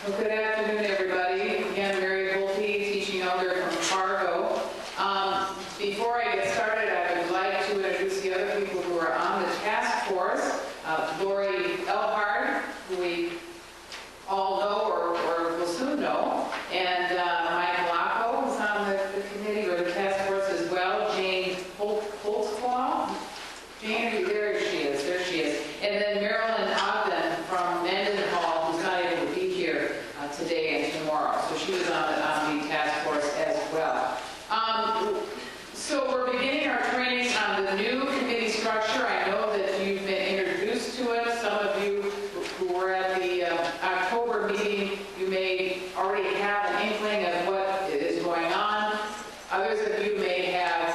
Well, good afternoon, everybody. Again, Mary Bolte, teaching elder from Fargo. Before I get started, I would like to introduce the other people who are on the task force. Lori Elhard, who we all know or will soon know, and Mike Lacco, who's on the committee or the task force as well. Jane Holtzclaw. Jane, there she is. And then Marilyn Ogden from Mendenhall, who's not able to be here today and tomorrow. So she was on the task force as well. So we're beginning our training on the new committee structure. I know that you've been introduced to it. Some of you who were at the October meeting, you may already have an inkling of what is going on. Others of you may have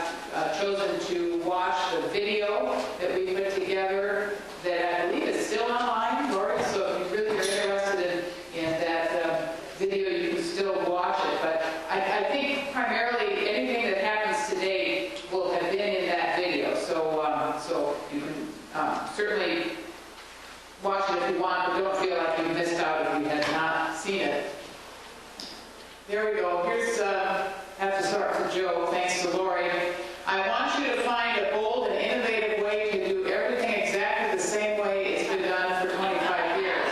chosen to watch the video that we put together that I believe is still online, Lori. So if you really are interested in that video, you can still watch it. But I think primarily anything that happens today will have been in that video. So you can certainly watch it if you want, but don't feel like you missed out if you had not seen it. There we go. Here's, have to start with Joe, thanks to Lori. I want you to find a bold and innovative way to do everything exactly the same way it's been done for 25 years.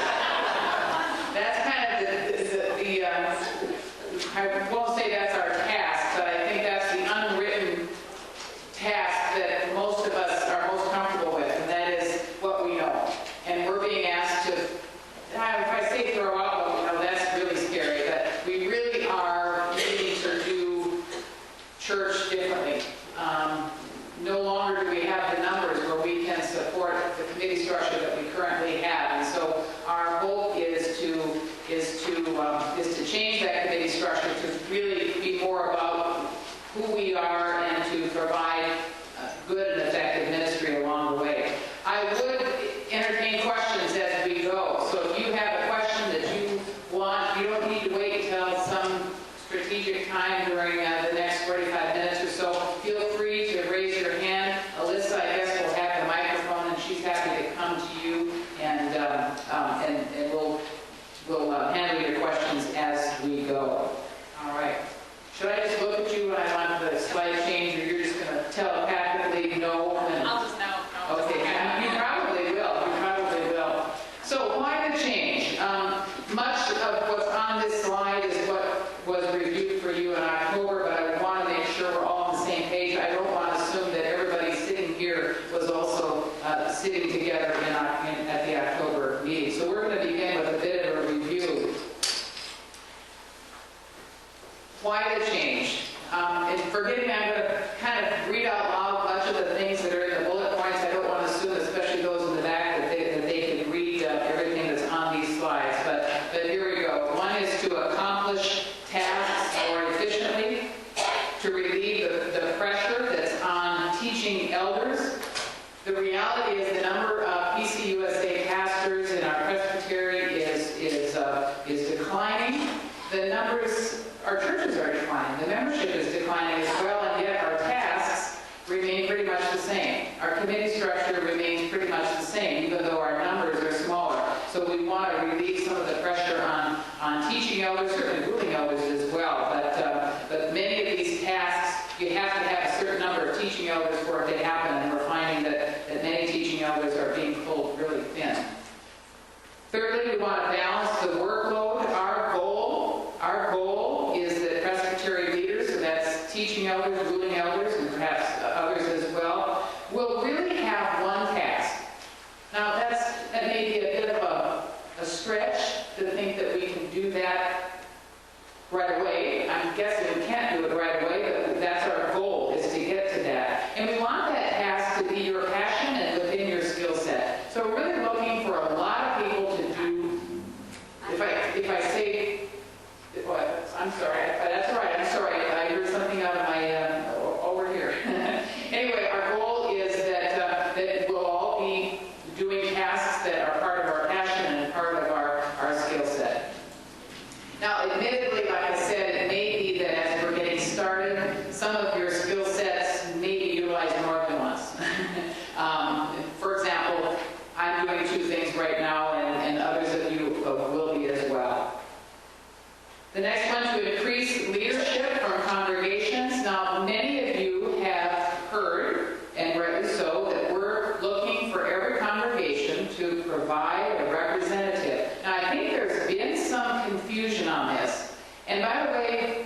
That's kind of I won't say that's our task, but I think that's the unwritten task that most of us are most comfortable with, and that is what we know. And we're being asked to, if I say throw out, that's really scary, but we really are needing to do church differently. No longer do we have the numbers where we can support the committee structure that we currently have, and so our hope is to change that committee structure to really be more about who we are and to provide good and effective ministry along the way. I would entertain questions as we go. So if you have a question that you want, you don't need to wait until some strategic time during the next 45 minutes or so. Feel free to raise your hand. Alyssa, I guess, will have the microphone, and she's happy to come to you, and we'll handle your questions as we go. All right. Should I just look at you when I want the slide change, or you're just going to telepathically no? I'll just know. Okay. You probably will. So why the change? Much of what's on this slide is what was reviewed for you in October, but I want to make sure we're all on the same page. I don't want to assume that everybody sitting here was also sitting together at the October meeting. So we're going to begin with a bit of a review. Why the change? And forgive me, I'm going to kind of read out loud much of the things that are in the bullet points. I don't want to assume, especially those in the back, that they can read everything that's on these slides. But here we go. One is to accomplish tasks more efficiently, to relieve the pressure that's on teaching elders. The reality is the number of PCUSA pastors in our Presbytery is declining. The numbers, our churches are declining. The membership is declining as well, and yet our tasks remain pretty much the same. Our committee structure remains pretty much the same, even though our numbers are smaller. So we want to relieve some of the pressure on teaching elders, certainly ruling elders as well. But many of these tasks, you have to have a certain number of teaching elders for it to happen, and we're finding that many teaching elders are being pulled really thin. Thirdly, we want to balance the workload. Our goal is that Presbytery leaders, so that's teaching elders, ruling elders, and perhaps others as well, will really have one task. Now that may be a bit of a stretch to think that we can do that right away. I'm guessing we can't do it right away, but that's our goal, is to get to that. And we want that task to be your passion and within your skill set. So we're really looking for a lot of people to do, if I say, I'm sorry, that's all right, I'm sorry, I heard something out of my, over here. Anyway, our goal is that we'll all be doing tasks that are part of our passion and part of our skill set. Now, admittedly, like I said, it may be that as we're getting started, some of your skill sets may be utilized more than once. For example, I'm doing two things right now, and others of you will be as well. The next one, to increase leadership from congregations. Now, many of you have heard, and rightly so, that we're looking for every congregation to provide a representative. Now, I think there's been some confusion on this. And by the way,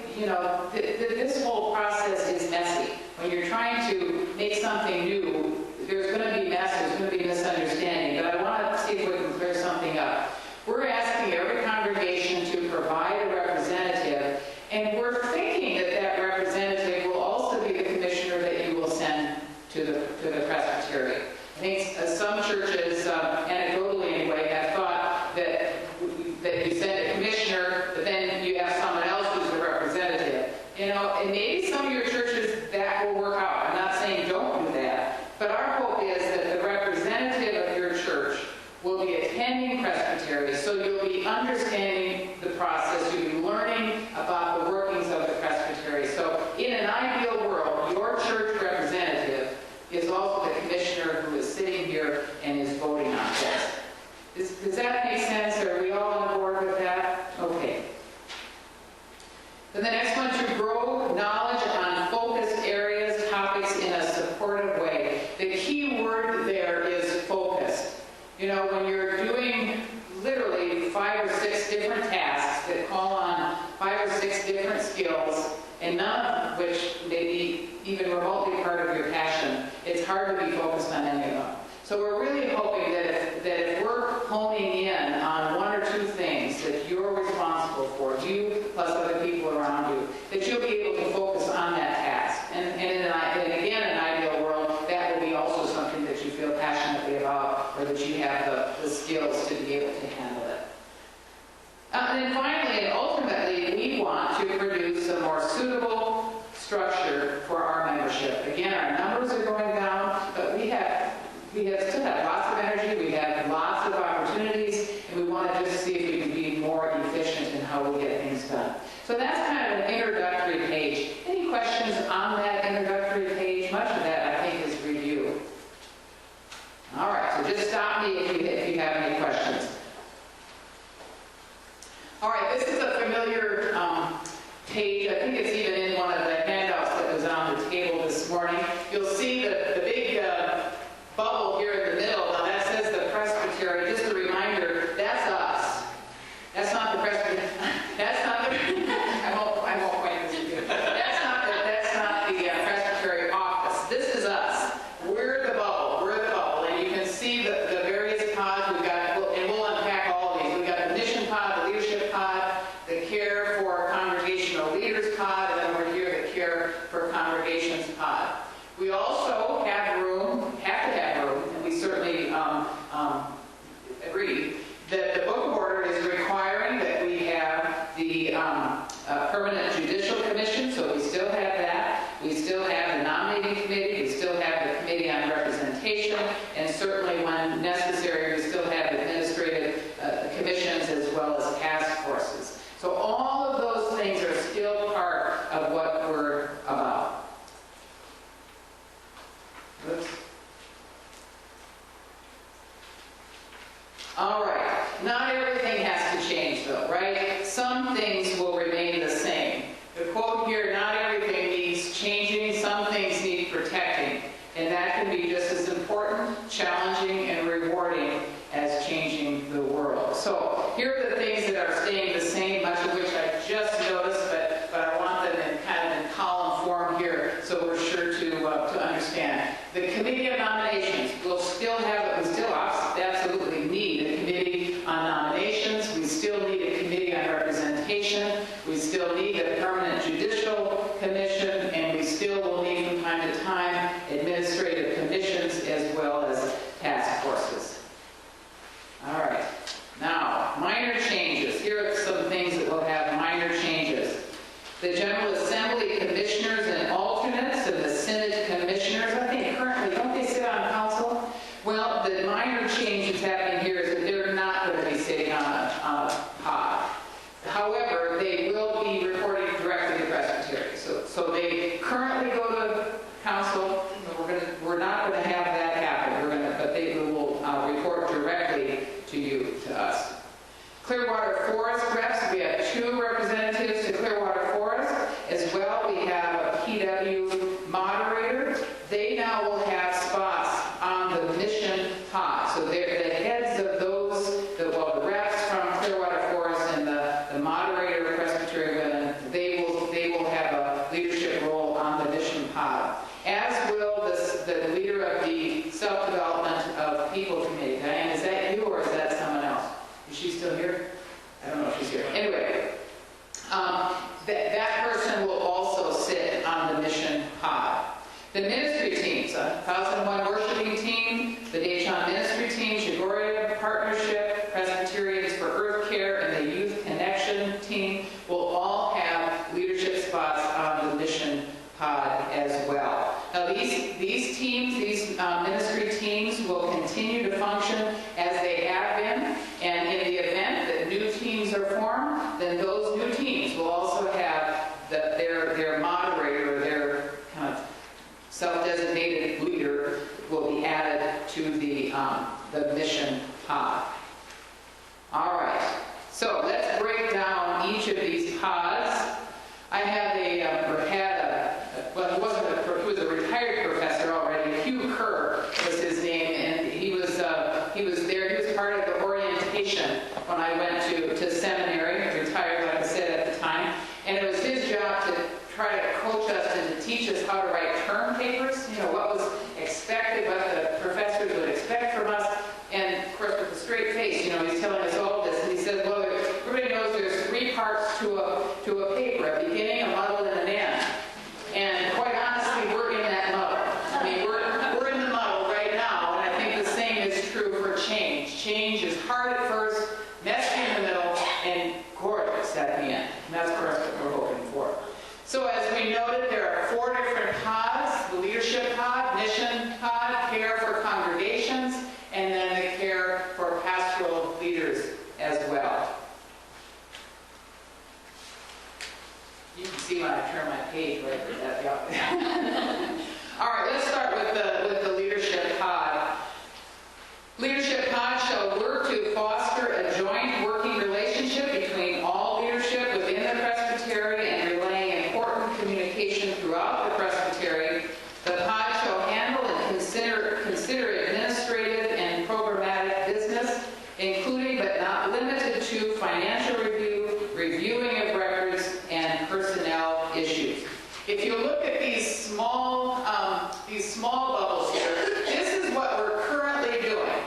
this whole process is messy. When you're trying to make something new, there's going to be mess, there's going to be misunderstanding. But I want to see if we can clear something up. We're asking every congregation to provide a representative, and we're thinking that that representative will also be the commissioner that you will send to the Presbytery. I think some churches, anecdotally anyway, have thought that you send a commissioner, but then you have someone else who's the representative. And maybe some of your churches that will work out. I'm not saying don't do that, but our hope is that the representative of your church will be attending Presbytery, so you'll be understanding the process, you'll be learning about the workings of the Presbytery. So in an ideal world, your church representative is also the commissioner who is sitting here and is voting on this. Does that make sense? Are we all on board with that? Okay. Then the next one, to grow knowledge on focused areas, topics in a supportive way. The key word there is focused. When you're doing literally 5 or 6 different tasks that call on 5 or 6 different skills, and none of which may be even remotely part of your passion, it's hard to be focused on any of them. So we're really hoping that if we're honing in on 1 or 2 things that you're responsible for, you plus other people around you, that you'll be able to focus on that task. And again, in an ideal world, that will be also something that you feel passionately about, or that you have the skills to be able to handle it. And then finally, and ultimately, we want to produce a more suitable structure for our membership. Again, our numbers are going down, but we still have lots of energy, we have lots of opportunities, and we want to just see if we can be more efficient in how we get things done. So that's kind of an introductory page. Any questions on that introductory page? Much of that, I think, is review. All right, so just stop me if you have any questions. All right, this is a familiar page. I think it's even in one of the handouts that was on the table this morning. You'll see the big bubble here in the middle. Now that says the Presbytery. Just a reminder, that's us. That's not the Presbytery. That's not the. I won't point this to you. That's not the Presbytery office. This is us. We're the bubble. We're the bubble, and you can see the various pods we've got, and we'll unpack all of these. We've got the mission pod, the leadership pod, the care for congregational leaders pod, and then over here the care for congregations pod. We also have to have room, and we certainly agree that the book of order is requiring that we have the permanent judicial commission, so we still have that. We still have the nominating committee, we still have the committee on representation, and certainly when necessary, we still have administrative commissions as well as task forces. So all of those things are still part of what we're about. Oops. All right, not everything has to change though, right? Some things will remain the same. The quote here, not everything needs changing, some things need protecting. And that can be just as important, challenging, and rewarding as changing the world. So here are the things that are staying the same, much of which I just noticed, but I want them in kind of in column form here, so we're sure to understand. The committee of nominations will still have, we still absolutely need a committee on nominations. We still need a committee on representation. We still need a permanent judicial commission, and we still will need from time to time administrative commissions as well as task forces. All right. Now, minor changes. Here are some things that will have minor changes. The General Assembly commissioners and alternates and the Synod commissioners, I think currently, don't they sit on council? Well, the minor change that's happening here is that they're not going to be sitting on a pod. However, they will be reporting directly to Presbytery. So they currently go to council. We're not going to have that happen. But they will report directly to you, to us. Clearwater Forest reps, we have 2 representatives she's here. Anyway, that person will also sit on the mission pod. The ministry teams, 1001 worshiping team, the Deschamps ministry team, Chigoria Partnership, Presbyterians for Earth Care, and the Youth Connection team will all have leadership spots on the mission pod as well. Now these teams, these ministry teams will continue to function as they have been, and in the event that new teams are formed, then those new teams will also have their moderator, their kind of self-designated leader will be added to the mission pod. All right, so let's break down each of these pods. I have he was a retired professor already. Hugh Kerr was his name, and he was there. He was part of the orientation when I went to seminary. Retired, like I said at the time, and it was his job to try to coach us and to teach us how to write term papers. You know, what was expected, what the professors would expect from us, and of course with a straight face, you know, he's telling us all this, and he says, well, everybody knows there's 3 parts to a paper: a beginning, a muddle, and an end. And quite honestly, we're in that muddle. I mean, we're in the muddle right now, and I think the same is true for change. Change is hard at first, messy in the middle, and gorgeous at the end. And that's, of course, what we're hoping for. So as we noted, there are 4 different pods: the leadership pod, mission pod, care for congregations, and then the care for pastoral leaders as well. You can see when I turn my page right there. All right, let's start with the leadership pod. Leadership pod shall work to foster a joint working relationship between all leadership within the Presbytery and relaying important communication throughout the Presbytery. The pod shall handle and consider administrative and programmatic business, including but not limited to financial review, reviewing of records, and personnel issues. If you look at these small bubbles here, this is what we're currently doing.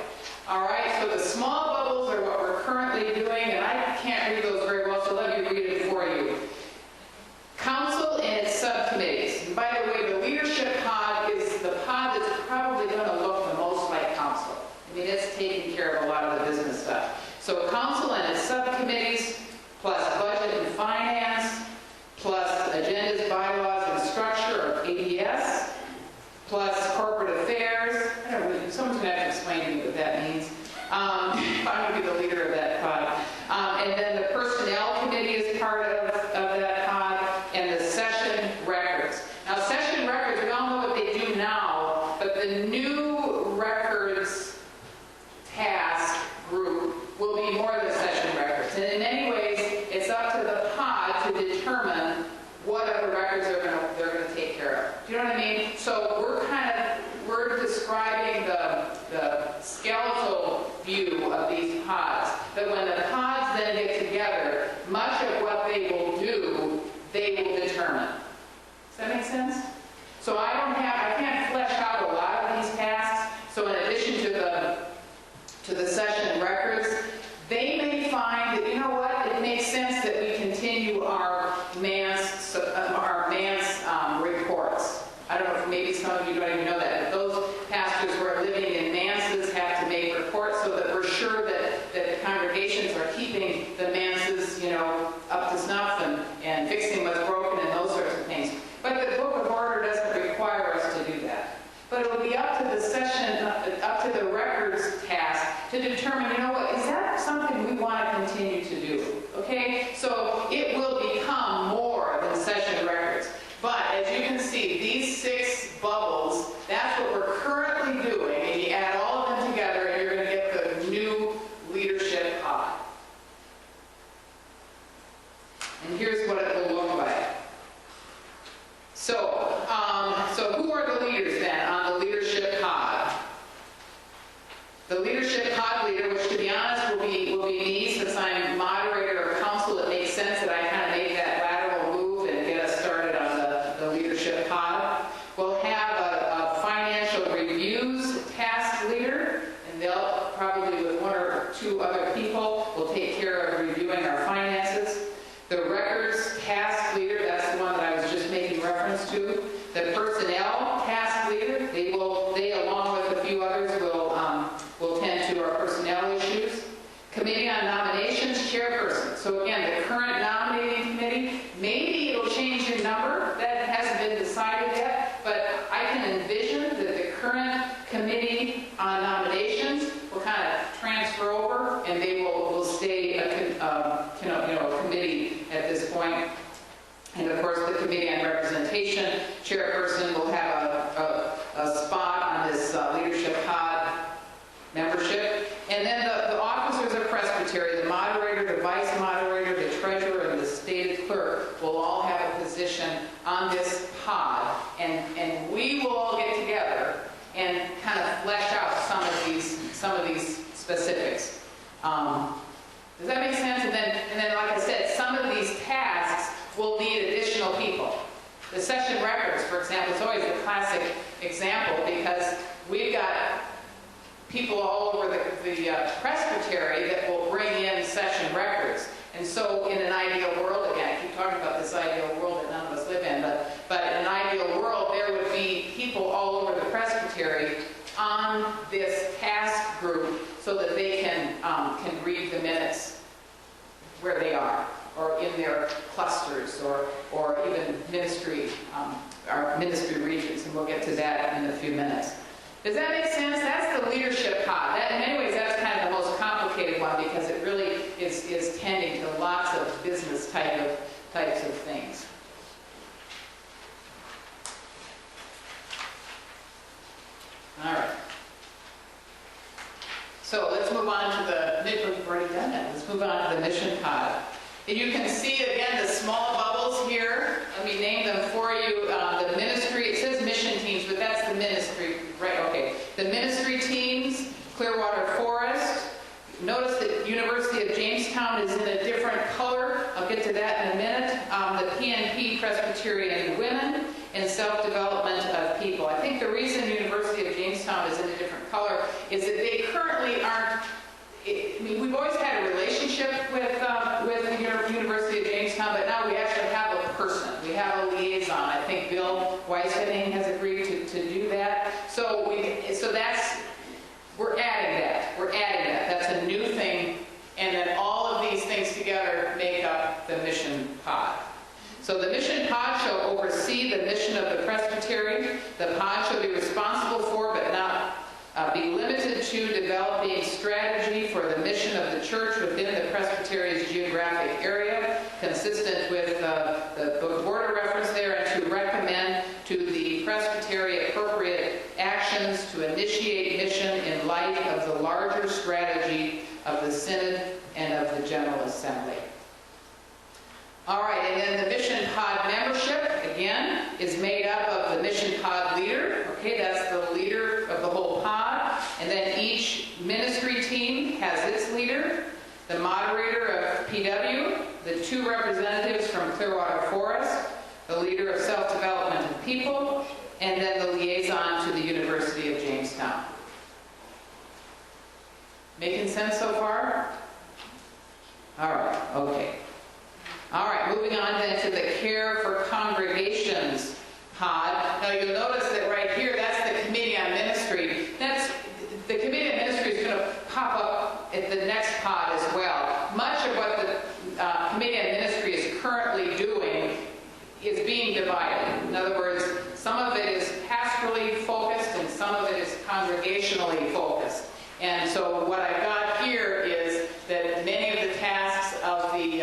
All right, so the small bubbles are what we're currently doing, and I can't read those very well, so let me read it for you. Council and its subcommittees. And by the way, the leadership pod is the pod that's probably going to look the most like council. I mean, it's taking care of a lot of the business stuff. So council and its subcommittees, plus budget and finance, plus agendas, bylaws, and structure, or ABS, plus corporate affairs. I don't know, someone's going to have to explain to me what that means. I'm going to be the leader of that pod. And then the personnel committee is part of that pod, and the session records. Now, session records, we all know what they do now, but the new records task group will be more than session records. And in many ways, it's up to the pod to determine what other records they're going to take care of. Do you know what I mean? So we're describing the skeletal view of these pods. But when the pods then get together, much of what they will do, they will determine. Does that make sense? So I can't flesh out a lot of these tasks. So in addition to the session records, they may find that, you know what, it makes sense that we continue our manse reports. I don't know if maybe some of you don't even know that, but those pastors who are living in manses have to make reports so that we're sure that the congregations are keeping the manses, you know, up to snuff and fixing what's broken and those sorts of things. But the Book of Order doesn't require us to do that. But it will be up to the session, up to the records task to determine, you know what, a committee at this point. And of course, the Committee on Representation chairperson will have a spot on this leadership pod membership. And then the officers of Presbytery, the moderator, the vice moderator, the treasurer, and the stated clerk will all have a position on this pod. And we will all get together and kind of flesh out some of these specifics. Does that make sense? And then, like I said, some of these tasks will need additional people. The session records, for example, is always the classic example because we've got people all over the Presbytery that will bring in session records. And so in an ideal world, again, I keep talking about this ideal world that none of us live in, but in an ideal world, there would be people all over the Presbytery on this task group so that they can read the minutes where they are, or in their clusters, or even ministry, our ministry regions, and we'll get to that in a few minutes. Does that make sense? That's the leadership pod. That, in many ways, that's kind of the most complicated one because it really is tending to lots of business types of things. All right. So let's move on to we've already done that. Let's move on to the mission pod. And you can see, again, the small bubbles here. Let me name them for you. The ministry, it says mission teams, but that's the ministry, right? Okay. The ministry teams, Clearwater Forest. Notice that University of Jamestown is in a different color. I'll get to that in a minute. The PNP, Presbyterian Women, and Self-Development of People. I think the reason University of Jamestown is in a different color is that they currently aren't. I mean, we've always had a relationship with the University of Jamestown, but now we actually have a person. We have a liaison. I think Bill Weishenning has agreed to do that. So we're adding that. We're adding that. That's a new thing. And then all of these things together make up the mission pod. So the mission pod shall oversee the mission of the Presbytery. The pod shall be responsible for, but not be limited to, developing strategy for the mission of the church within the Presbytery's geographic area, consistent with the book of order reference there, and to recommend to the Presbytery appropriate actions to initiate mission in light of the larger strategy of the Synod and of the General Assembly. All right, and then the mission pod membership, again, is made up of the mission pod leader. Okay, that's the leader of the whole pod. And then each ministry team has its leader, the moderator of PW, the two representatives from Clearwater Forest, the leader of Self-Development of People, and then the liaison to the University of Jamestown. Making sense so far? All right, okay. All right, moving on then to the Care for Congregations pod. Now you'll notice that right here, that's the Committee on Ministry. The Committee on Ministry is going to pop up at the next pod as well. Much of what the Committee on Ministry is currently doing is being divided. In other words, some of it is pastorally focused and some of it is congregationally focused. And so what I've got here is that many of the tasks of the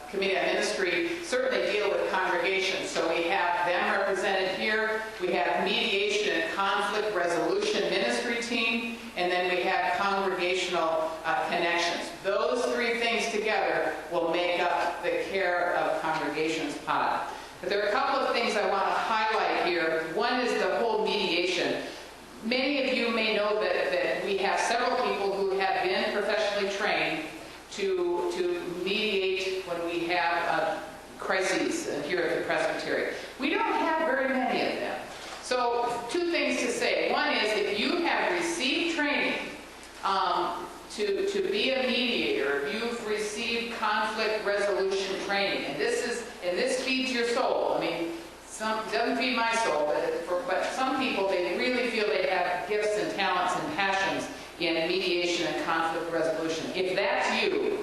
Committee on Ministry certainly deal with congregations. So we have them represented here. We have mediation and conflict resolution ministry team, and then we have congregational connections. Those three things together will make up the Care of Congregations pod. But there are a couple of things I want to highlight here. One is the whole mediation. Many of you may know that we have several people who have been professionally trained to mediate when we have crises here at the Presbytery. We don't have very many of them. So two things to say. One is if you have received training to be a mediator, if you've received conflict resolution training, and this feeds your soul. I mean, it doesn't feed my soul, but some people, they really feel they have gifts and talents and passions in mediation and conflict resolution. If that's you,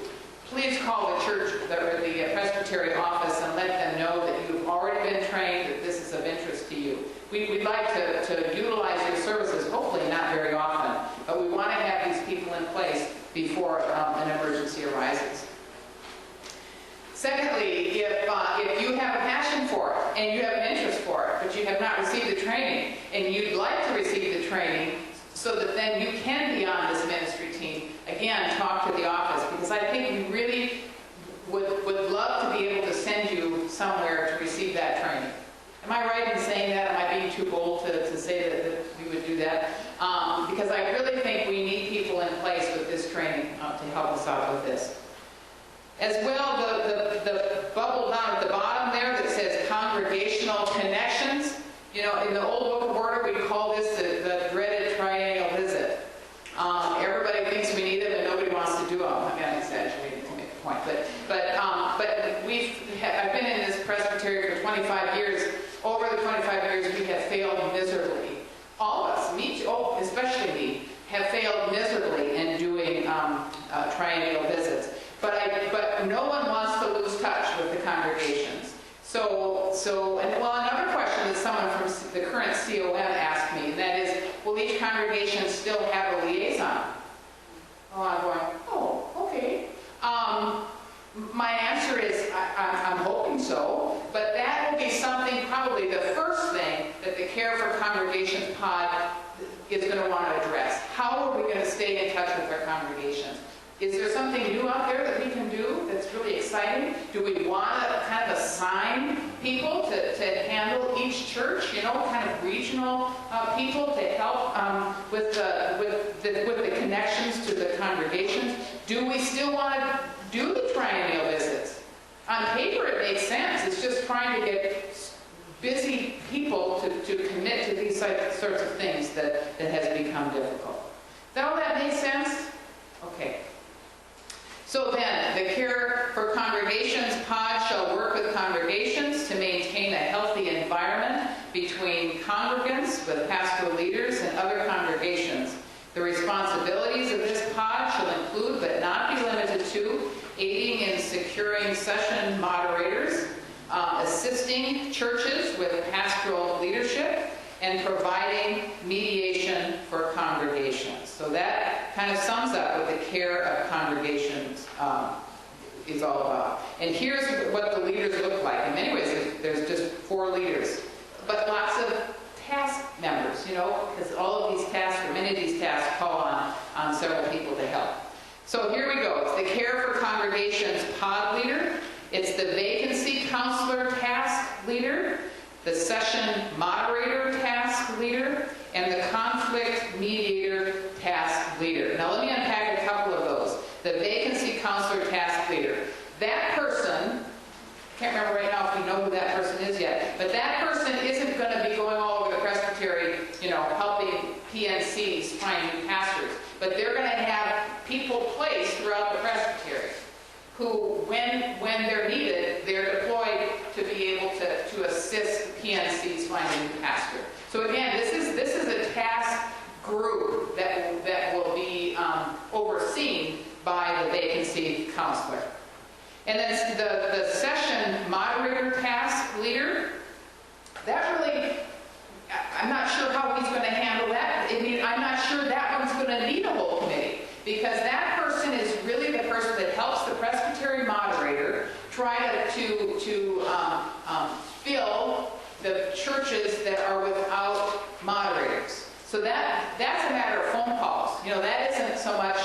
please call the church or the Presbytery office and let them know that you've already been trained, that this is of interest to you. We'd like to utilize your services, hopefully not very often, but we want to have these people in place before an emergency arises. and you have an interest for it, but you have not received the training, and you'd like to receive the training so that then you can be on this ministry team, again, talk to the office, because I think we really would love to be able to send you somewhere to receive that training. Am I right in saying that? Am I being too bold to say that we would do that? Because I really think we need people in place with this training to help us out with this. As well, the bubble down at the bottom there that says congregational connections. You know, in the old Book of Order, we call this the dreaded triennial visit. Everybody thinks we need them, and nobody wants to do them. I mean, I'm exaggerating to make a point, but I've been in this Presbytery for 25 years. Over the 25 years, we have failed miserably. All of us, me, especially me, have failed miserably in doing triennial visits. But no one wants to lose touch with the congregations. Another question that someone from the current COM asked me, and that is, will each congregation still have a liaison? Oh, I'm going, oh, okay. My answer is, I'm hoping so, but that will be something, probably the first thing that the Care for Congregations pod is going to want to address. How are we going to stay in touch with our congregations? Is there something new out there that we can do that's really exciting? Do we want to kind of assign people to handle each church, you know, kind of regional people to help with the connections to the congregations? Do we still want to do the triennial visits? On paper it makes sense. It's just trying to get busy people to commit to these sorts of things that has become difficult. Does all that make sense? Okay. So then, the Care for Congregations pod shall work with congregations to maintain a healthy environment between congregants with pastoral leaders and other congregations. The responsibilities of this pod shall include, but not be limited to, aiding in securing session moderators, assisting churches with pastoral leadership, and providing mediation for congregations. So that kind of sums up what the Care of Congregations is all about. And here's what the leaders look like. In many ways, there's just 4 leaders, but lots of task members, you know, because all of these tasks, or many of these tasks, call on several people to help. So here we go. It's the Care for Congregations pod leader. It's the vacancy counselor task leader, the session moderator task leader, and the conflict mediator task leader. Now let me unpack a couple of those. The vacancy counselor task leader. That person, I can't remember right now if we know who that person is yet, but that person isn't going to be going all over the Presbytery, you know, helping PNCs find new pastors. But they're going to have people placed throughout the Presbytery who, when they're needed, they're deployed to be able to assist PNCs finding a new pastor. So again, this is a task group that will be overseen by the vacancy counselor. And then the session moderator task leader, that really, I'm not sure how he's going to handle that. I mean, I'm not sure that one's going to need a whole committee, because that person is really the person that helps the Presbytery moderator try to fill the churches that are without moderators. So that's a matter of phone calls. You know, that isn't so much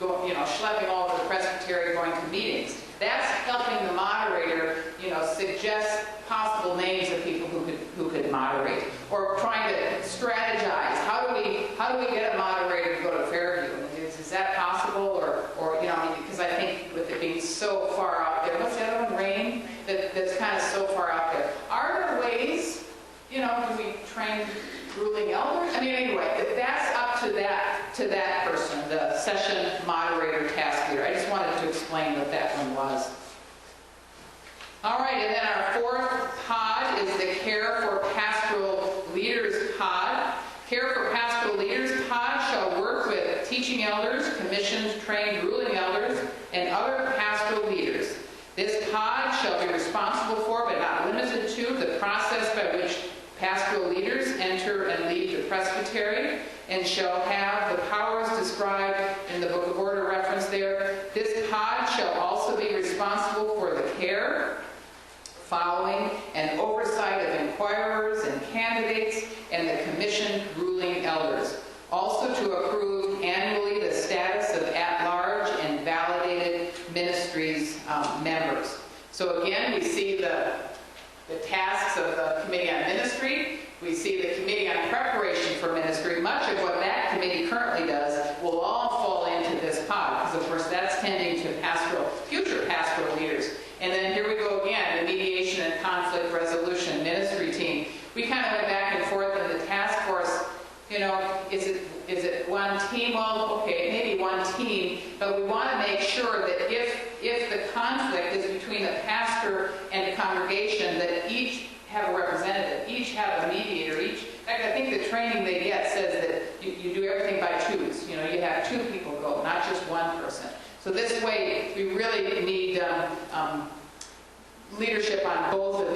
schlepping all over the Presbytery going to meetings. That's helping the moderator, you know, suggest possible names of people who could moderate, or trying to strategize. How do we get a moderator to go to Fairview? Is that possible, or you know, I mean, because I think with it being so far out there, what's the other one, Rain? That's kind of so far out there. Are there ways, you know, do we train ruling elders? I mean, anyway, that's up to that person, the session moderator task leader. I just wanted to explain what that one was. All right, and then our 4th pod is the Care for Pastoral Leaders pod. Care for Pastoral Leaders pod shall work with teaching elders, commissioned, trained ruling elders, and other pastoral leaders. This pod shall be responsible for, but not limited to, the process by which pastoral leaders enter and lead the Presbytery, and shall have the powers described in the Book of Order reference there. This pod shall also be responsible for the care, following and oversight of inquirers and candidates and the commission ruling elders. Also to approve annually the status of at-large and validated ministries members. So again, we see the tasks of the Committee on Ministry. We see the Committee on Preparation for Ministry. Much of what that committee currently does will all fall into this pod, because of course that's tending to future pastoral leaders. And then here we go again, the Mediation and Conflict Resolution Ministry Team. We kind of went back and forth in the task force. You know, is it one team? Well, okay, maybe one team, but we want to make sure that if the conflict is between the pastor and the congregation, that each have a representative, each have a mediator, in fact, I think the training they get says that you do everything by twos. You know, you have two people go, not just one person. So this way, we really need leadership on both of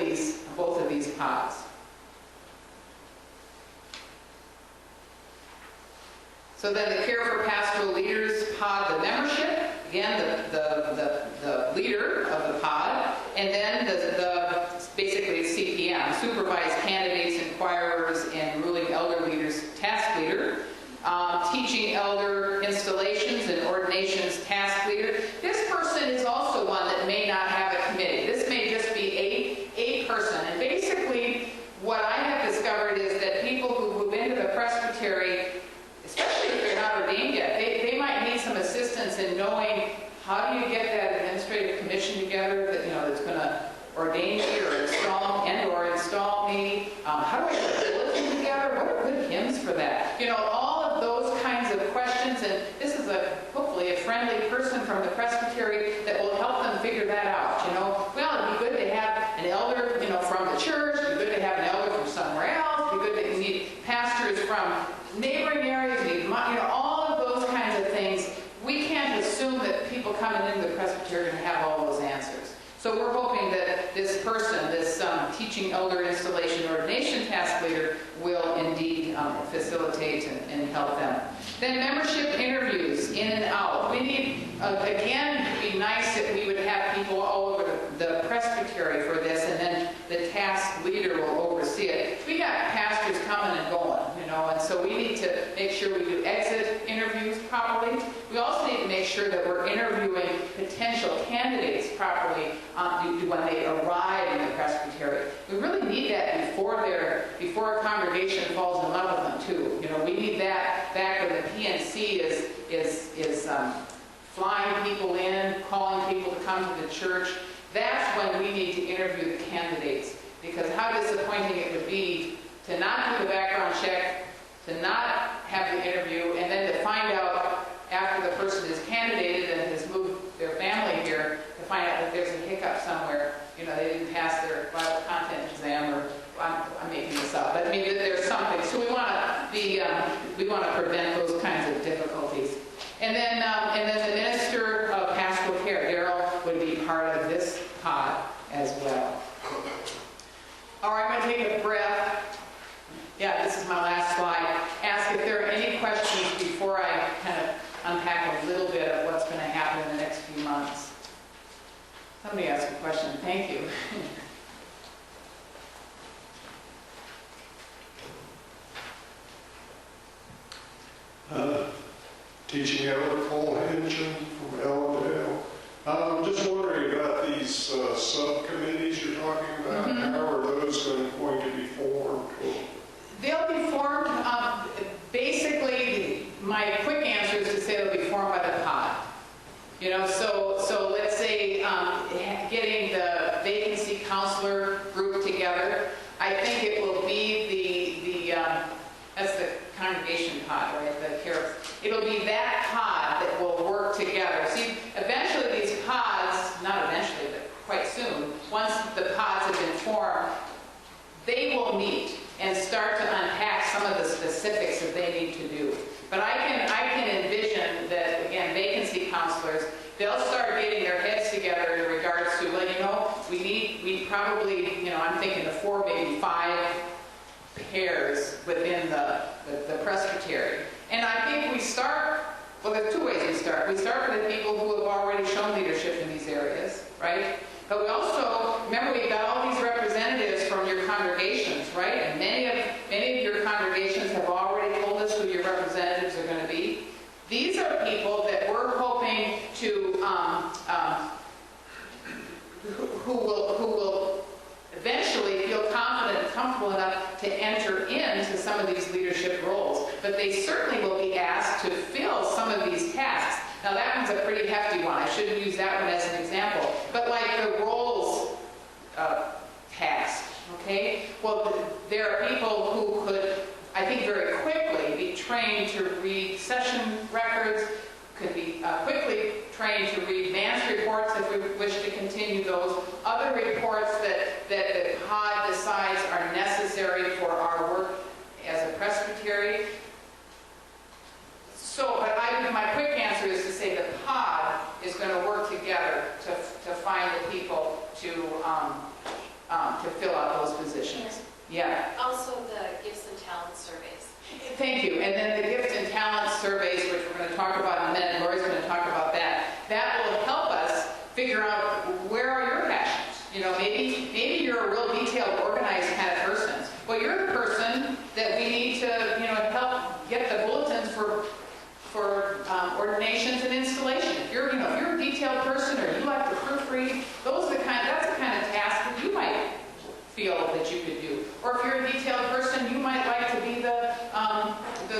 these pods. So then the Care for Pastoral Leaders pod, the membership, again, the leader of the pod, and then the basically CPM, supervised candidates, inquirers, and ruling elder leaders task leader. Teaching elder installations and ordinations task leader. This person is also one that may not have a committee. This may just be a person. And basically, what I have discovered is that people who move into the presbytery, especially if they're not ordained yet, they might need some assistance in knowing how do you get that administrative commission together that, you know, that's going to ordain me or install me. How do I get the bulletin together? What are good hymns for that? You know, all of those kinds of questions, and this is hopefully a friendly person from the presbytery that will help them figure that out. You know, well, it'd be good to have an elder, you know, from the church. It'd be good to have an elder from somewhere else. It'd be good to need pastors from neighboring areas. You know, all of those kinds of things. We can't assume that people coming into the presbytery are going to have all those answers. So we're hoping that this person, this teaching elder installation ordination task leader, will indeed facilitate and help them. Then membership interviews, in and out. We need, again, it'd be nice if we would have people all over the presbytery for this, and then the task leader will oversee it. We got pastors coming and going, you know, and so we need to make sure we do exit interviews properly. We also need to make sure that we're interviewing potential candidates properly when they arrive in the presbytery. We really need that before a congregation falls in love with them too. You know, we need that back when the PNC is flying people in, calling people to come to the church. That's when we need to interview the candidates, because how disappointing it would be to not do the background check, to not have the interview, and then to find out after the person is candidated and has moved their family here, to find out that there's a hiccup somewhere. You know, they didn't pass their Bible content exam, or I'm making this up, but I mean there's something. So we want to prevent those kinds of difficulties. And then the minister of pastoral care, Daryl, would be part of this pod as well. All right, I'm going to take a breath. Yeah, this is my last slide. Ask if there are any questions before I kind of unpack a little bit of what's going to happen in the next few months. Somebody asked a question. Thank you. Teaching elder Paul Hengen from Elmdale. I'm just wondering about these subcommittees you're talking about. Mm-hmm. How are those going to be formed? They'll be formed, basically, my quick answer is to say they'll be formed by the pod. You know, so let's say getting the vacancy counselor group together. I think it will be that's the congregation pod, right? The care. It'll be that pod that will work together. See, eventually these pods, not eventually, but quite soon, once the pods have been formed, they will meet and start to unpack some of the specifics that they need to do. But I can envision that, again, vacancy counselors, they'll start getting their heads together in regards to, well, you know, we probably, you know, I'm thinking of 4, maybe 5 pairs within the presbytery. And I think we start, well, there's 2 ways we start. We start with the people who have already shown leadership in these areas, right? But we also, remember, we've got all these who will eventually feel confident and comfortable enough to enter into some of these leadership roles. But they certainly will be asked to fill some of these tasks. Now that one's a pretty hefty one. I shouldn't use that one as an example. But like the roles task, okay? Well, there are people who could, I think, very quickly be trained to read session records, could be quickly trained to read advanced reports if we wish to continue those, other reports that the POD decides are necessary for our work as a presbytery. So, but my quick answer is to say the POD is going to work together to find the people to fill out those positions. Yeah. Also the gifts and talents surveys. Thank you. And then the gifts and talents surveys, which we're going to talk about in a minute, Lori's going to talk about that. That will help us figure out where are your passions. You know, maybe you're a real detailed, organized kind of person. Well, you're the person that we need to, help get the bulletins for ordinations and installation. If you're a detailed person or you like to proofread, that's the kind of task that you might feel that you could do. Or if you're a detailed person, you might like to be the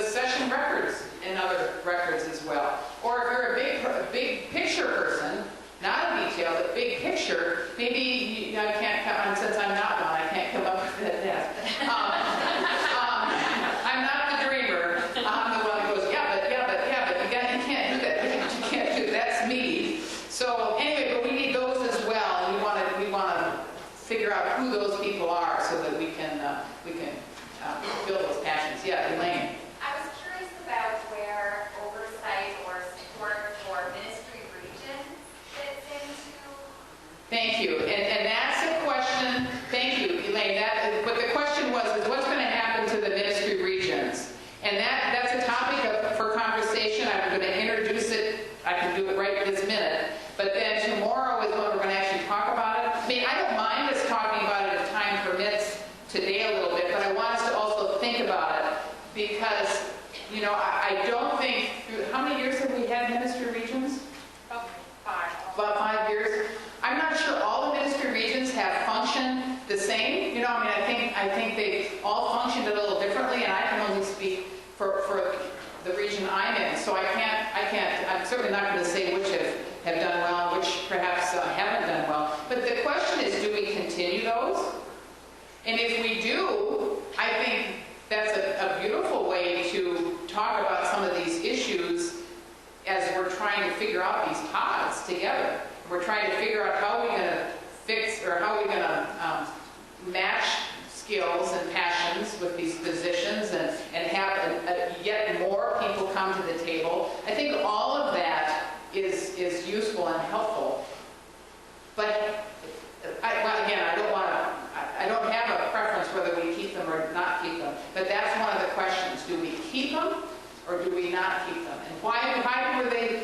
session records and other records as well. Or if you're a big picture person, not a detail, but big picture, maybe I can't come, since I'm not one, I can't come up with that task. I'm not the dreamer. I'm the one that goes, yeah, but you can't do that. You can't do that. That's me. So anyway, but we need those as well, and we want to figure out who those people are so that we can fill those passions. Yeah, Elaine. I was curious about where oversight or support for ministry regions fits into. Thank you. And that's a question. Thank you, Elaine. But the question was, what's going to happen to the ministry regions? And that's a topic for conversation. I'm going to introduce it. I can do it right this minute. But then tomorrow is when we're going to actually talk about it. I mean, I don't mind us talking about it if time permits today a little bit, but I want us to also think about it because, I don't think, how many years have we had ministry regions? About 5. About 5 years. I'm not sure all the ministry regions have functioned the same. I think they all functioned a little differently, and I can only speak for the region I'm in. So I'm certainly not going to say which have done well and which perhaps haven't done well. But the question is, do we continue those? And if we do, I think that's a beautiful way to talk about some of these issues as we're trying to figure out these pods together. We're trying to figure out how we're going to fix or how we're going to match skills and passions with these positions and have yet more people come to the table. I think all of that is useful and helpful. But I don't have a preference whether we keep them or not keep them. But that's one of the questions. Do we keep them or do we not keep them? And why were they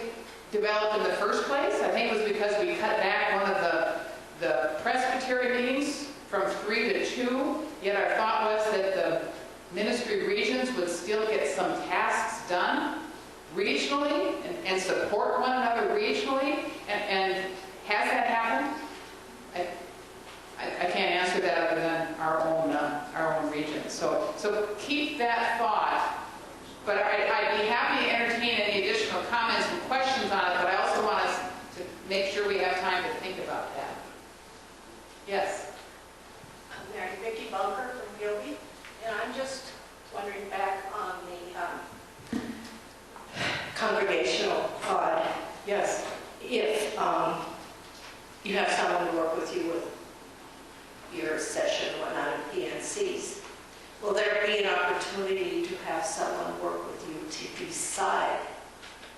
developed in the first place? I think it was because we cut back one of the presbytery meetings from 3 to 2. Yet our thought was that the ministry regions would still get some tasks done regionally and support one another regionally. And has that happened? I can't answer that other than our own region. So keep that thought. But I'd be happy to entertain any additional comments and questions on it, but I also want us to make sure we have time to think about that. Yes? I'm Mary Vicki Bunker from Gilby, and I'm just wondering back on the congregational pod. Yes. If you have someone to work with you with your session and whatnot in PNCs, will there be an opportunity to have someone work with you to decide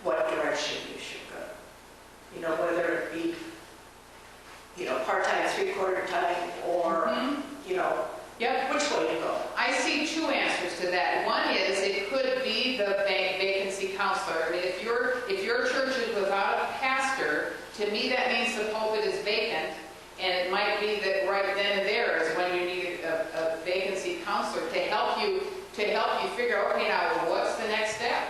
what direction you should go? Whether it be, part-time, three-quarter time, or, Yep. which way to go? I see two answers to that. One is it could be the vacancy counselor. I mean, if your church is without a pastor, to me that means the pulpit is vacant, and it might be that right then and there is when you need a vacancy counselor to help you figure out, okay, now what's the next step?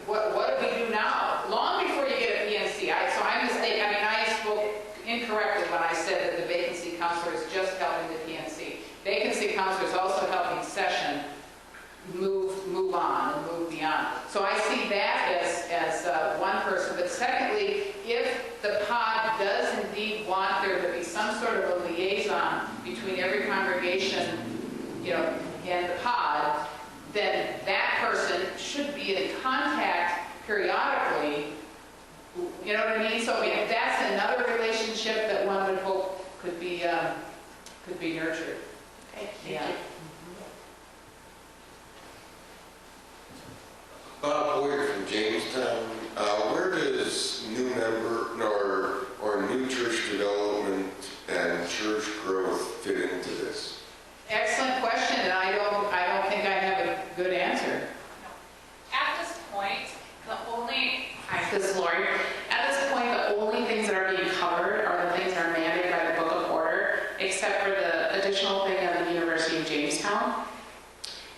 What do we do now? Long before you get a PNC. So I'm mistaken. I spoke incorrectly when when I said that the vacancy counselor is just helping the PNC. Vacancy counselor is also helping session move on and move beyond. So I see that as one person. But secondly, if the pod does indeed want there to be some sort of a liaison between every congregation, and the pod, then that person should be in contact periodically. You know what I mean? So that's another relationship that one would hope could be nurtured. Okay, thank Yeah. you. Bob Boyer from Jamestown. Where does new member or new church development and church growth fit into this? Excellent question, and I don't think I have a good answer. At this point, this is Lori. At this point, the only things that are being covered are the things that are mandated by the Book of Order, except for the additional thing of the University of Jamestown.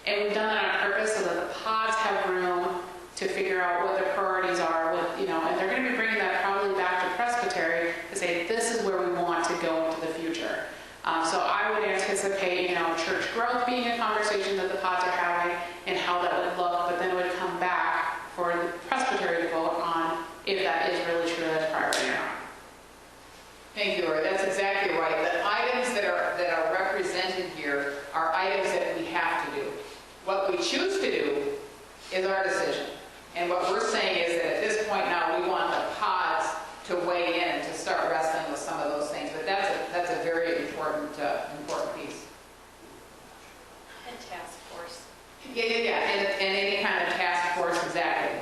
And we've done that on purpose so that the pods have room to figure out what their priorities are, and they're going to be bringing that probably back to Presbytery to say, this is where we want to go into the future. So I would anticipate, church growth being a conversation that the pods are having and how that would look, but then it would come back for the Presbytery to vote on if that is really true as priority or not. Thank you, Lori. That's exactly right. The items that are represented here are items that we have to do. What we choose to do is our decision. And what we're saying is that at this point now, we want the pods to weigh in and to start wrestling with some of those things. But that's a very important piece. And task force. Yeah. And any kind of task force, exactly.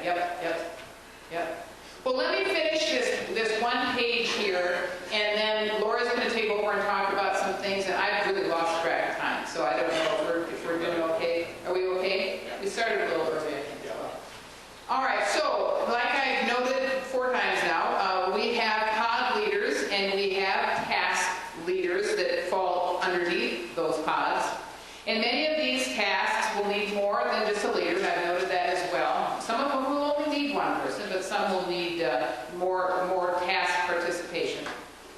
Yep. Well, let me finish this one page here, and then Laura's going to take over and talk about some things that I've really lost track of time. So I don't know if we're doing okay. Are we okay? We started a little early, I think. All right. So, like I've noted 4 times now, we have pod leaders and we have task leaders that fall underneath those pods. And many of these tasks will need more than just a leader. I've noted that as well. Some of them will only need one person, but some will need more task participation.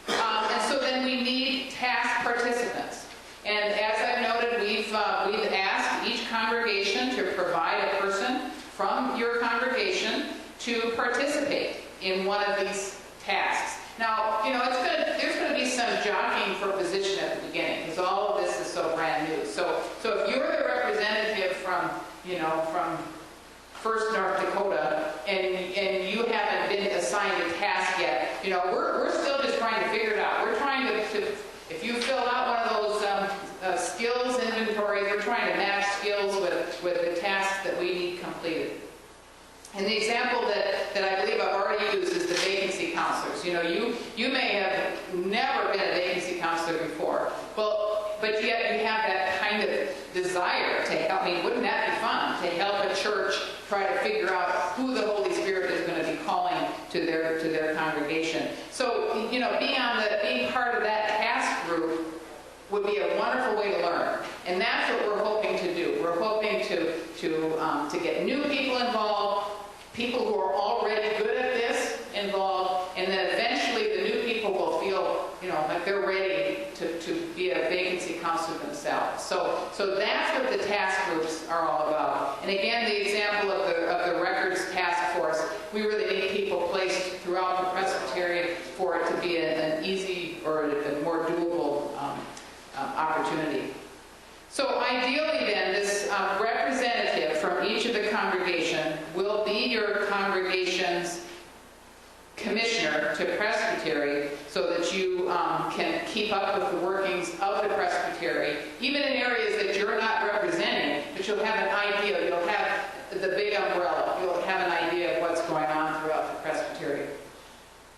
And so then we need task participants. And as I've noted, we've asked each congregation to provide a person from your congregation to participate in one of these tasks. Now, there's going to be some jockeying for position at the beginning because all of this is so brand new. So if you're the representative from First North Dakota and you haven't been assigned a task yet, we're still just trying to figure it out. We're trying to if you filled out one of those skills inventories, we're trying to match skills with the tasks that we need completed. And the example that I believe I've already used is the vacancy counselors. You may have never been a vacancy counselor before, but yet you have that kind of desire to help. I mean, wouldn't that be fun to help a church try to figure out who the Holy Spirit is going to be calling to their congregation? So, being part of that task group would be a wonderful way to learn. And that's what we're hoping to do. We're hoping to get new people involved, people who are already good at this involved, and then eventually the new people will feel, like they're ready to be a vacancy counselor themselves. So that's what the task groups are all about. And again, the example of the records task force, we really need people placed throughout the Presbytery for it to be an easy or a more doable opportunity. So ideally then, this representative from each of the congregation will be your congregation's commissioner to Presbytery so that you can keep up with the workings of the Presbytery, even in areas that you're not representing, but you'll have an idea, you'll have the big umbrella, you'll have an idea of what's going on throughout the Presbytery.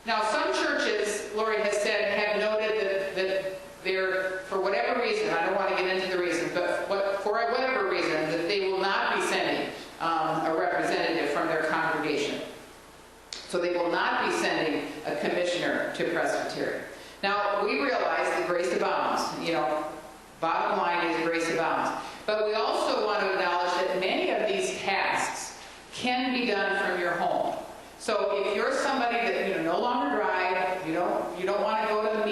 Now, some churches, Lori has said, have noted that they're, for whatever reason, I don't want to get into the reason, but for whatever reason, that they will not be sending a representative from their congregation. So they will not be sending a commissioner to Presbytery. Now, we realize that grace abounds. Bottom line is grace abounds. But we also want to acknowledge that many of these tasks can be done from your home. So if you're somebody that no longer drive, you don't want to go to the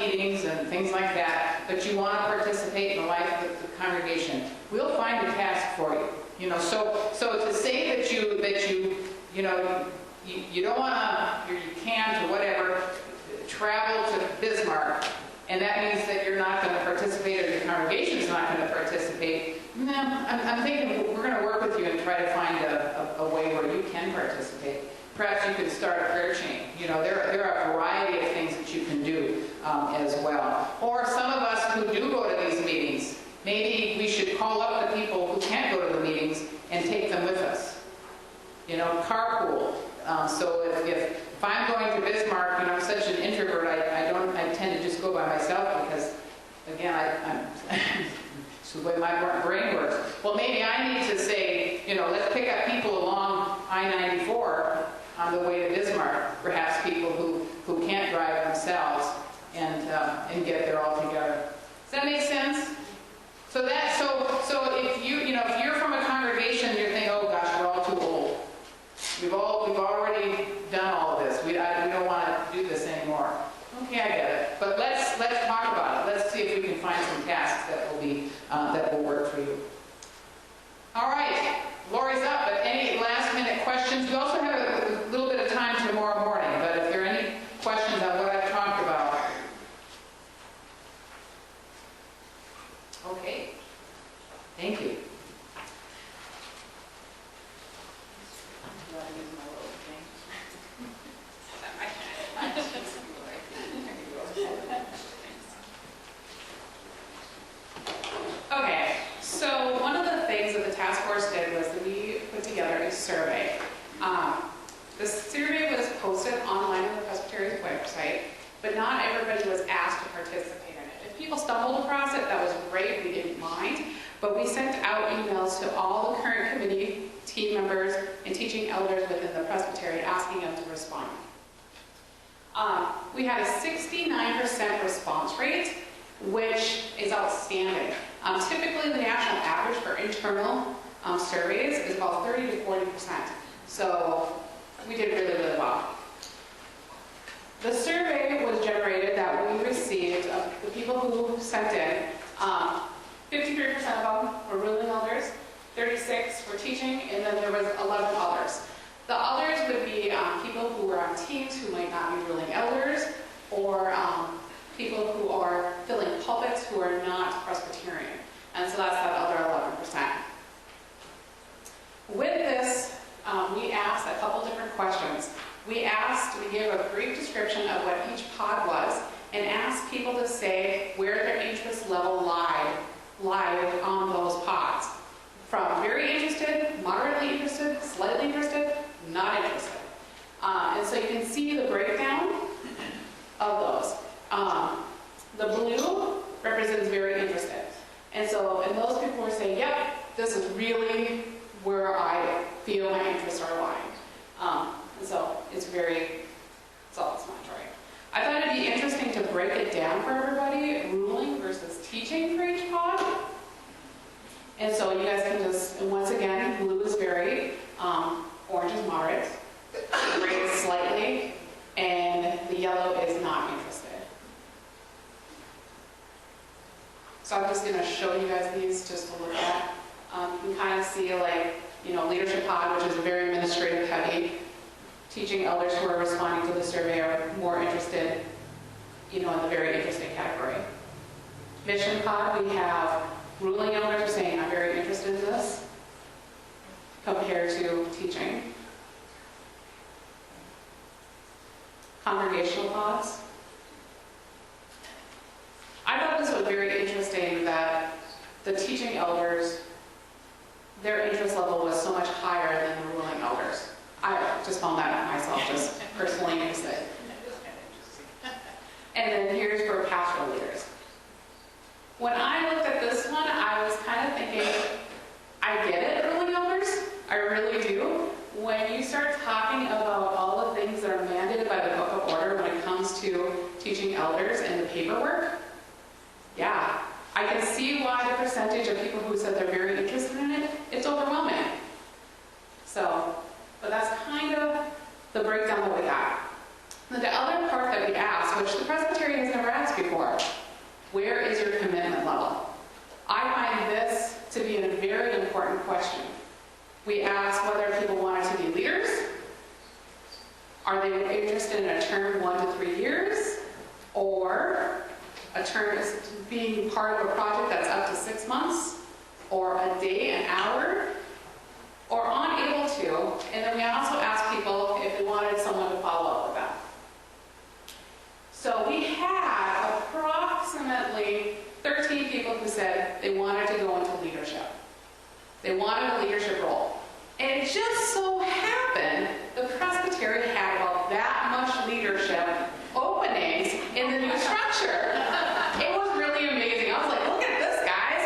things like that, but you want to participate in the life of the congregation, we'll find a task for you. You know, so to say that you know, you don't want to, or you can't, or whatever, travel to Bismarck, and that means that you're not going to participate, or your congregation's not going to participate. No, I'm thinking we're going to work with you and try to find a way where you can participate. Perhaps you could start a prayer chain. You know, there are a variety of things that you can do as well. Or some of us who do go to these meetings, maybe we should call up the people who can't go to the meetings and take them with us. You know, carpool. So if I'm going to Bismarck and I'm such an introvert, I tend to just go by myself because, again, I'm it's the way my brain works. Well, maybe I need to say, you know, let's pick up people along I-94 on the way to Bismarck, perhaps people who can't drive themselves, and get there all together. Does that make sense? So if if you're from a congregation, you're thinking, oh gosh, we're all too old. We've already done all of this. We don't want to do this anymore. Okay, I get it. But let's talk about it. Let's see if we can find some tasks that will work for you. All right, Lori's up. But any last minute questions? We also have a little bit of time tomorrow morning. But if there are any questions on what I've talked about, okay. Thank you. Okay, so one of the things that the task force did was that we put together a survey. The survey was posted online on the Presbytery's website, but not everybody was asked to participate in it. If people stumbled across it, that was great, we didn't mind, but we sent out emails to all the current committee, team members, and teaching elders within the Presbytery asking them to respond. We had a 69% response rate, which is outstanding. Typically, the national average for internal surveys is about 30 to 40%. So we did really, really well. The survey was generated that we received of the people who sent in. 53% of them were ruling elders, 36 were teaching, and then there was 11 others. The others would be people who were on teams who might not be ruling elders, or people who are filling pulpits who are not Presbyterian. And so that's that other 11%. With this, we asked a couple different questions. We gave a brief description of what each pod was, and asked people to say where their interest level lied on those pods. From very interested, moderately interested, slightly interested, not interested. And so you can see the breakdown of those. The blue represents very interested. And those people were saying, yep, this is really where I feel my interests are aligned. And so it's self-explanatory. I thought it'd be interesting to break it down for everybody, ruling versus teaching for each pod. And so you guys can just, and once again, blue is very, orange is moderate, gray is slightly, and the yellow is not interested. So I'm just going to show you guys these just to look at. You can kind of see leadership pod, which is very administrative heavy. Teaching elders who are responding to the survey are more interested, in the very interested category. Mission pod, we have ruling elders are saying, I'm very interested in this, compared to teaching. Congregational pods. I thought this was very interesting that the teaching elders, their interest level was so much higher than the ruling elders. I just found that out myself, just personally interested. And then here's for pastoral leaders. When I looked at this one, I was kind of thinking, I get it, ruling elders. I really do. When you start talking about all the things that are mandated by the Book of Order when it comes to teaching elders and the paperwork, yeah, I can see why the percentage of people who said they're very interested in it, it's overwhelming. But that's kind of the breakdown that we got. The other part that we asked, which the Presbytery has never asked before, Where is your commitment level? I find this to be a very important question. We ask whether people want to be leaders. Are they interested in a term 1 to 3 years? Or a term is being part of a project that's up to 6 months? Or a day, an hour? Or unable to? And then we also ask people if they wanted someone to follow up with them. So we had approximately 13 people who said they wanted to go into leadership. They wanted a leadership role. And it just so happened the Presbytery had about that much leadership openings in the new structure. It was really amazing. I was like, look at this, guys.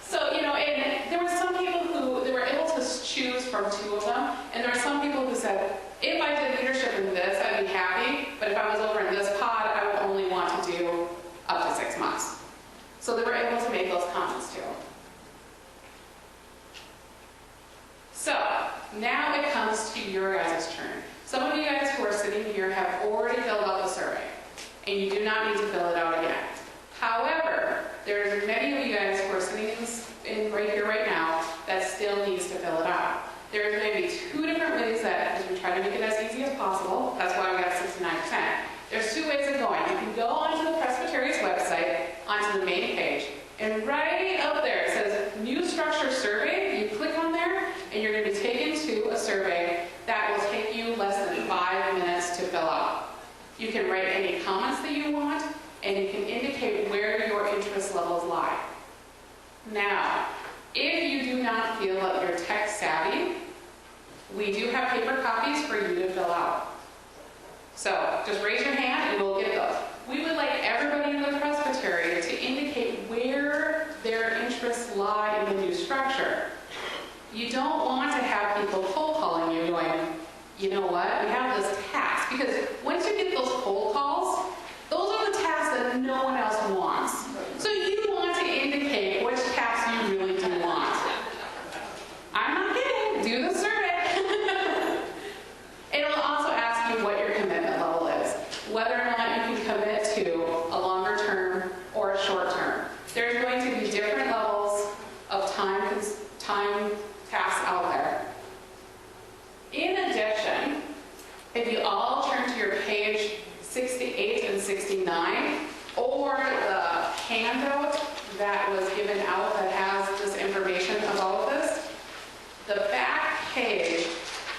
So, you know, and there were some people who they were able to choose from 2 of them. And there were some people who said, if I did leadership in this, I'd be happy. But if I was over in this pod, I would only want to do up to 6 months. So they were able to make those comments too. So now it comes to your guys' turn. Some of you guys who are sitting here have already filled out the survey, and you do not need to fill it out again. However, there's many of you guys who are sitting in right here right now that still needs to fill it out. There's maybe 2 different ways that, as we try to make it as easy as possible, that's why we got 69%. There's 2 ways of going. You can go onto the Presbytery's website, onto the main page, and right up there it says New Structure Survey. You click on there, and you're going to be taken to a survey that will take you less than 5 minutes to fill out. You can write any comments that you want, and you can indicate where your interest levels lie. Now, if you do not feel that you're tech savvy, we do have paper copies for you to fill out. So just raise your hand and we'll get those. We would like everybody in the Presbytery to indicate where their interests lie in the new structure. You don't want to have people cold calling you going, you know what, we have this task. Because once you get those cold calls, those are the tasks that no one else wants. So you want to indicate which tasks you really do want. I'm not kidding. Do the survey. It will also ask you what your commitment level is, whether or not you can commit to a longer term or a short term. There's going to be different levels of time tasks out there. In addition, if you all turn to your page 68 and 69, or the handout that was given out that has this information about this, the back page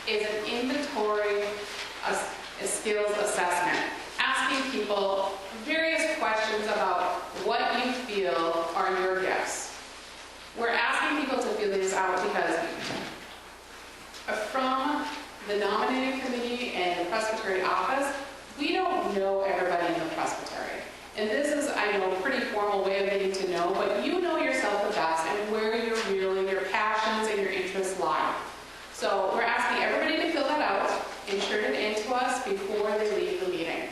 is an inventory, a skills assessment, asking people various questions about what you feel are your gifts. We're asking people to fill these out because from the nominating committee and the Presbytery office, we don't know everybody in the Presbytery. And this is, I know, a pretty formal way of getting to know, but you know yourself the best and where your passions and your interests lie. So we're asking everybody to fill that out and turn it in to us before they leave the meeting.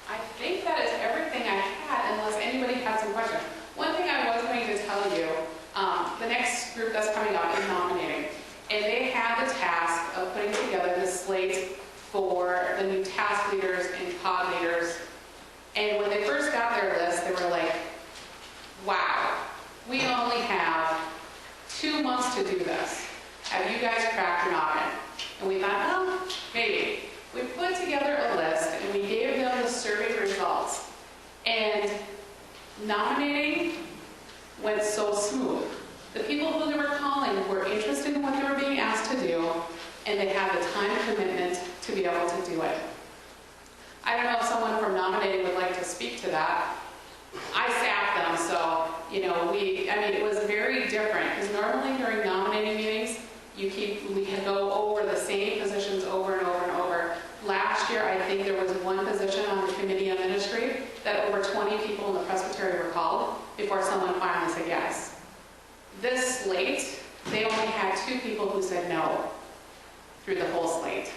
I think that is everything I had, unless anybody had some questions. One thing I was going to tell you, the next group that's coming up is nominating. And they had the task of putting together the slate for the new task leaders and pod leaders. And when they first got their list, they were like, wow, we only have 2 months to do this. Have you guys cracked your noggin? And we thought, well, maybe. We put together a list and we gave them the survey results. And nominating went so smooth. The people who they were calling were interested in what they were being asked to do, and they had the time commitment to be able to do it. I don't know if someone from nominating would like to speak to that. I staffed them, so, it was very different, because normally during nominating meetings, we can go over the same positions over and over and over. Last year, I think there was one position on the committee on ministry that over 20 people in the Presbytery were called before someone finally said yes. This slate, they only had 2 people who said no through the whole slate.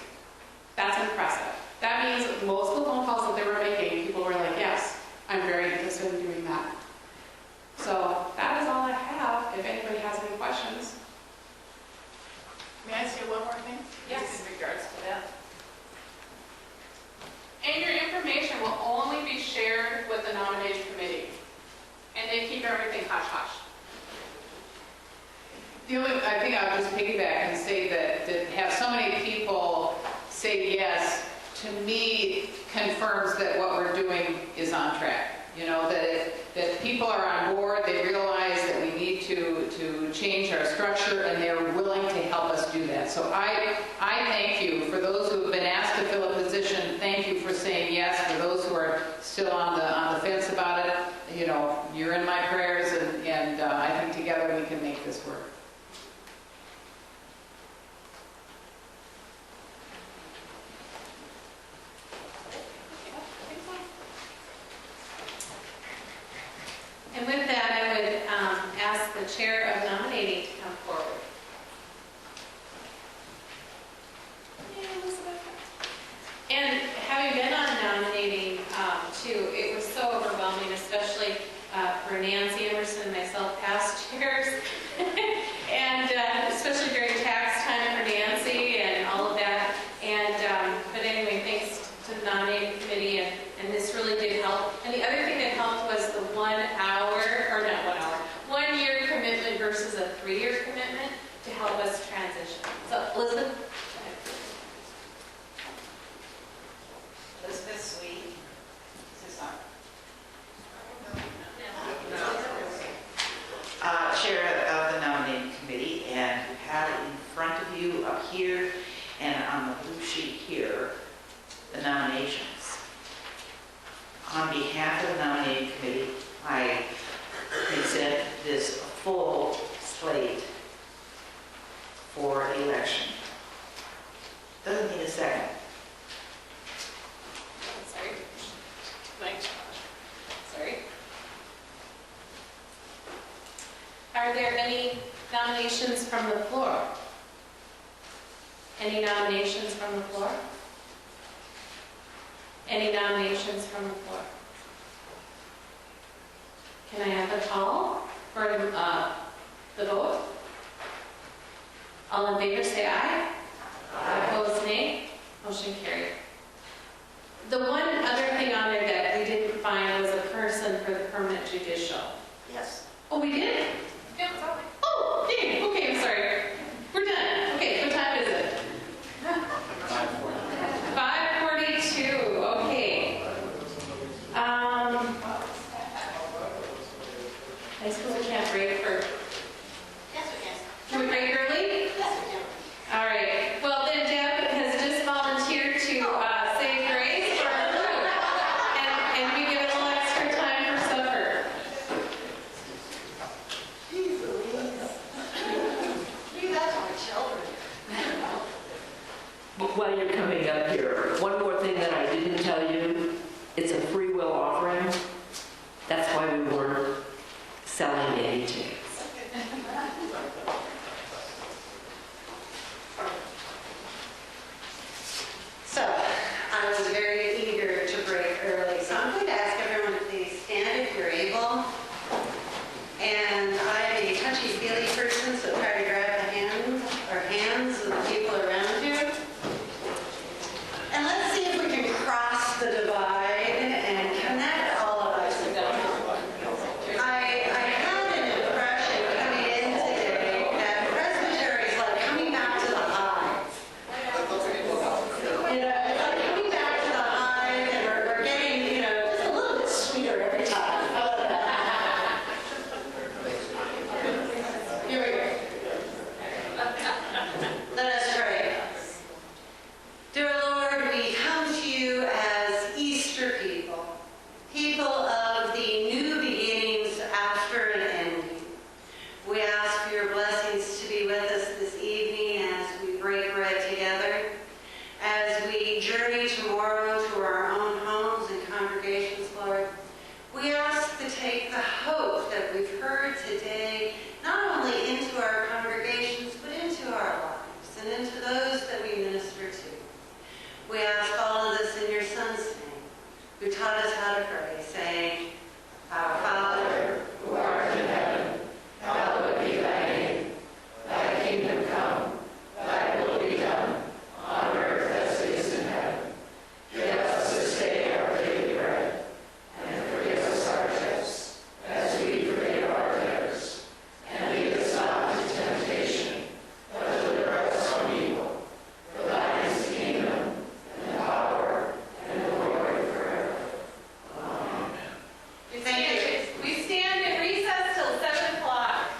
That's impressive. That means most of the phone calls that they were making, people were like, yes, I'm very interested in doing that. So that is all I have, if anybody has any questions. May I say one one more thing? Yes. In regards to that. And your information will only be shared with the nominating committee. And they keep everything hush-hush. I think I'll just piggyback and say that to have so many people say yes, to me, confirms that what we're doing is on track. You know, that people are on board, they realize that we need to change our structure, and they're willing to help us do that. So I thank you. For those who have been asked to fill a position, thank you for saying yes. For those who are still on the fence about it, you know, you're in my prayers, and I think together we can make this work. And with that, I would ask the chair of nominating to come forward. And having been on nominating too, it was so overwhelming, especially for Nancy Emerson and myself, past chairs, and especially during tax time for Nancy and all of that. And but anyway, thanks to the nominating committee, and this really did help. And the other thing that helped was the 1 year commitment versus a 3-year commitment to help us transition. So, Elizabeth? Elizabeth Sweet. Is this on? Chair of the nominating committee, and you have in front of you up here and on the blue sheet here the nominations. On behalf of the nominating committee, I present this full slate for election. Doesn't need a second. Sorry. Thanks. Sorry. Are there any nominations from the floor? Any nominations from the floor? Any nominations from the floor? Can I have a call for the vote? All in favor say aye. Aye. Opposed nay. Motion carried. The one other thing on there that we didn't find was a person for the permanent judicial. Yes. Oh, we did? Yeah, it's all right. Oh, dang. Okay, I'm sorry. We're done. Okay, what time is it? 5:42. Okay. I suppose we can't break for... Yes, we can. Can we break early? Yes, we can. All right. Well, then Deb has just volunteered to say grace for our food. And we get a little extra time for supper. That's my children. But while you're coming up here, one more thing that I didn't tell you, it's a free will offering. That's why we weren't selling any tickets. So, I was very eager to break early, so I'm going to ask everyone to please stand if you're able. And I'm a touchy-feely person, so try to grab the hands of the people around you. And let's see if we can cross the divide and connect all of us. I had an impression coming in today that Presbytery is like coming back to the hive. You know, it's like coming back to the hive, and we're getting, you know, just a little bit sweeter every time. How about that? Here we go. Let us pray. Dear Lord, we come to you as Easter people, people of the new beginnings after an ending. We ask for your blessings to be with us this evening as we break bread together, as we journey tomorrow to our own homes and congregations, Lord. We ask to take the hope that we've heard today, not only into our congregations, but into our lives and into those that we minister to. We ask all of this in your Son's name, who taught